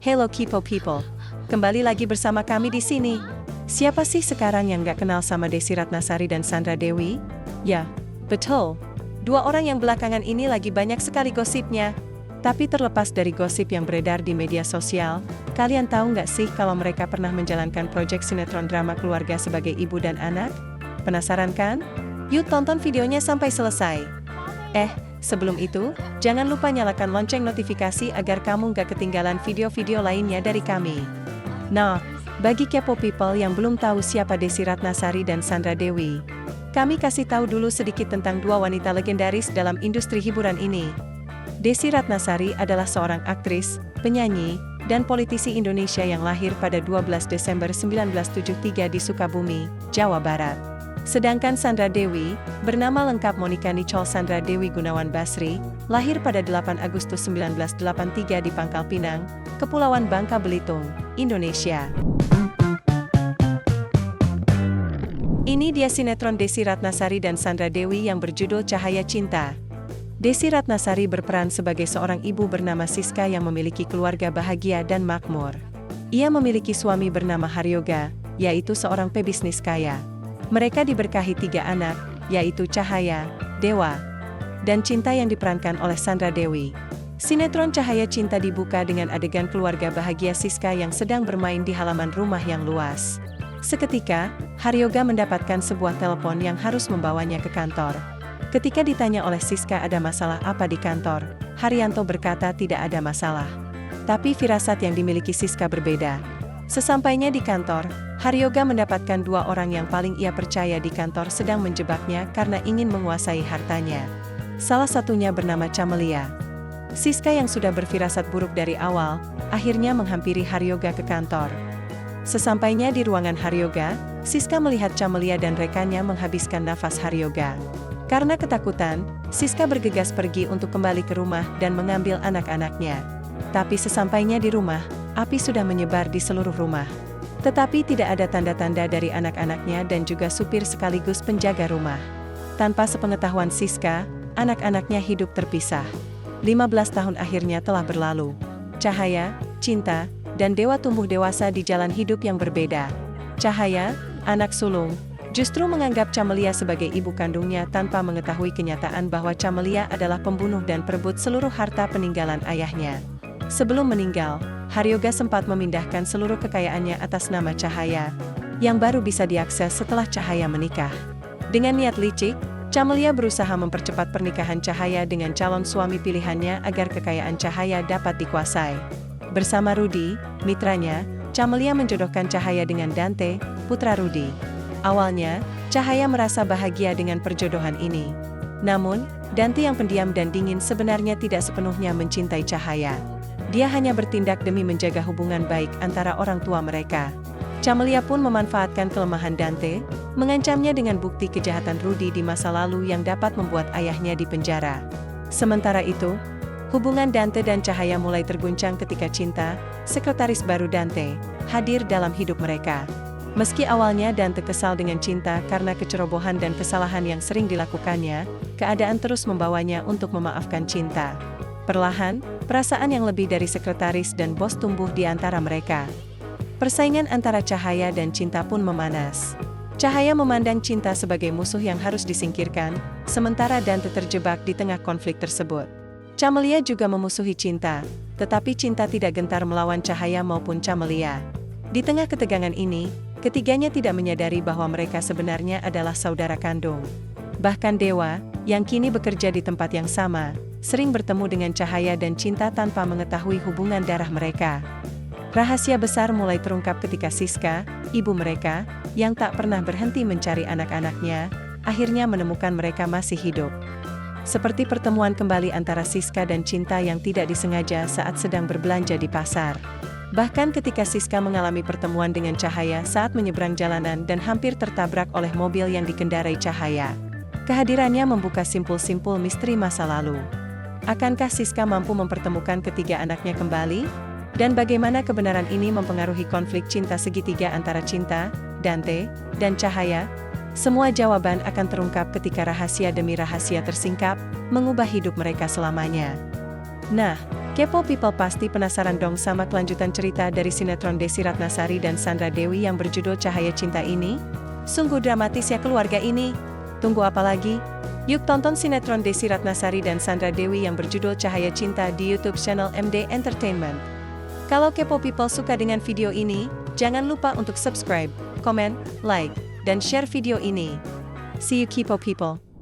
Hello Kipo People. Kembali lagi bersama kami di sini. Siapa sih sekarang yang gak kenal sama Desy Ratnasari dan Sandra Dewi? Ya, betul. Dua orang yang belakangan ini lagi banyak sekali gosipnya. Tapi terlepas dari gosip yang beredar di media sosial, kalian tahu nggak sih kalau mereka pernah menjalankan proyek sinetron drama keluarga sebagai ibu dan anak? Penasaran kan? Yuk tonton videonya sampai selesai. Sebelum itu, jangan lupa nyalakan lonceng notifikasi agar kamu nggak ketinggalan video-video lainnya dari kami. Nah, bagi Kepo People yang belum tahu siapa Desy Ratnasari dan Sandra Dewi, kami kasih tahu dulu sedikit tentang dua wanita legendaris dalam industri hiburan ini. Desy Ratnasari adalah seorang aktris, penyanyi, dan politisi Indonesia yang lahir pada 12 Desember 1973 di Sukabumi, Jawa Barat. Sedangkan Sandra Dewi, bernama lengkap Monica Nicole Sandra Dewi Gunawan Basri, lahir pada 8 Agustus 1983 di Pangkal Pinang, Kepulauan Bangka Belitung, Indonesia. Ini dia sinetron Desy Ratnasari dan Sandra Dewi yang berjudul Cahaya Cinta. Desy Ratnasari berperan sebagai seorang ibu bernama Siska yang memiliki keluarga bahagia dan makmur. Ia memiliki suami bernama Haryoga, yaitu seorang pebisnis kaya. Mereka diberkahi 3 anak, yaitu Cahaya, Dewa, dan Cinta yang diperankan oleh Sandra Dewi. Sinetron Cahaya Cinta dibuka dengan adegan keluarga bahagia Siska yang sedang bermain di halaman rumah yang luas. Seketika, Haryoga mendapatkan sebuah telepon yang harus membawanya ke kantor. Ketika ditanya oleh Siska ada masalah apa di kantor, Haryanto berkata tidak ada masalah. Tapi firasat yang dimiliki Siska berbeda. Sesampainya di kantor, Haryoga mendapatkan 2 orang yang paling ia percaya di kantor sedang menjebaknya karena ingin menguasai hartanya. Salah satunya bernama Camelia. Siska yang sudah berfirasat buruk dari awal, akhirnya menghampiri Haryoga ke kantor. Sesampainya di ruangan Haryoga, Siska melihat Camelia dan rekannya menghabiskan nafas Haryoga. Karena ketakutan, Siska bergegas pergi untuk kembali ke rumah dan mengambil anak-anaknya. Tapi sesampainya di rumah, api sudah menyebar di seluruh rumah. Tetapi tidak ada tanda-tanda dari anak-anaknya dan juga supir sekaligus penjaga rumah. Tanpa sepengetahuan Siska, anak-anaknya hidup terpisah. 15 tahun akhirnya telah berlalu. Cahaya, Cinta, dan Dewa tumbuh dewasa di jalan hidup yang berbeda. Cahaya, anak sulung, justru menganggap Camelia sebagai ibu kandungnya tanpa mengetahui kenyataan bahwa Camelia adalah pembunuh dan perebut seluruh harta peninggalan ayahnya. Sebelum meninggal, Haryoga sempat memindahkan seluruh kekayaannya atas nama Cahaya, yang baru bisa diakses setelah Cahaya menikah. Dengan niat licik, Camelia berusaha mempercepat pernikahan Cahaya dengan calon suami pilihannya agar kekayaan Cahaya dapat dikuasai. Bersama Rudi, mitranya, Camelia menjodohkan Cahaya dengan Dante, putra Rudi. Awalnya, Cahaya merasa bahagia dengan perjodohan ini. Namun, Dante yang pendiam dan dingin sebenarnya tidak sepenuhnya mencintai Cahaya. Dia hanya bertindak demi menjaga hubungan baik antara orang tua mereka. Camelia pun memanfaatkan kelemahan Dante, mengancamnya dengan bukti kejahatan Rudi di masa lalu yang dapat membuat ayahnya dipenjara. Sementara itu, hubungan Dante dan Cahaya mulai terguncang ketika Cinta, sekretaris baru Dante, hadir dalam hidup mereka. Meski awalnya Dante kesal dengan Cinta karena kecerobohan dan kesalahan yang sering dilakukannya, keadaan terus membawanya untuk memaafkan Cinta. Perlahan, perasaan yang lebih dari sekretaris dan bos tumbuh di antara mereka. Persaingan antara Cahaya dan Cinta pun memanas. Cahaya memandang Cinta sebagai musuh yang harus disingkirkan, sementara Dante terjebak di tengah konflik tersebut. Camelia juga memusuhi Cinta, tetapi Cinta tidak gentar melawan Cahaya maupun Camelia. Di tengah ketegangan ini, ketiganya tidak menyadari bahwa mereka sebenarnya adalah saudara kandung. Bahkan Dewa, yang kini bekerja di tempat yang sama, sering bertemu dengan Cahaya dan Cinta tanpa mengetahui hubungan darah mereka. Rahasia besar mulai terungkap ketika Siska, ibu mereka, yang tak pernah berhenti mencari anak-anaknya, akhirnya menemukan mereka masih hidup. Seperti pertemuan kembali antara Siska dan Cinta yang tidak disengaja saat sedang berbelanja di pasar. Bahkan ketika Siska mengalami pertemuan dengan Cahaya saat menyeberang jalanan dan hampir tertabrak oleh mobil yang dikendarai Cahaya. Kehadirannya membuka simpul-simpul misteri masa lalu. Akankah Siska mampu mempertemukan ketiga anaknya kembali? Dan bagaimana kebenaran ini mempengaruhi konflik cinta segitiga antara Cinta, Dante, dan Cahaya? Semua jawaban akan terungkap ketika rahasia demi rahasia tersingkap, mengubah hidup mereka selamanya. Nah, Kepo People pasti penasaran dong sama kelanjutan cerita dari sinetron Desy Ratnasari dan Sandra Dewi yang berjudul Cahaya Cinta ini? Sungguh dramatis ya keluarga ini. Tunggu apa lagi? Yuk tonton sinetron Desy Ratnasari dan Sandra Dewi yang berjudul Cahaya Cinta di YouTube channel MD Entertainment. Kalau Kepo People suka dengan video ini, jangan lupa untuk subscribe, komen, like, dan share video ini. See you Kepo People.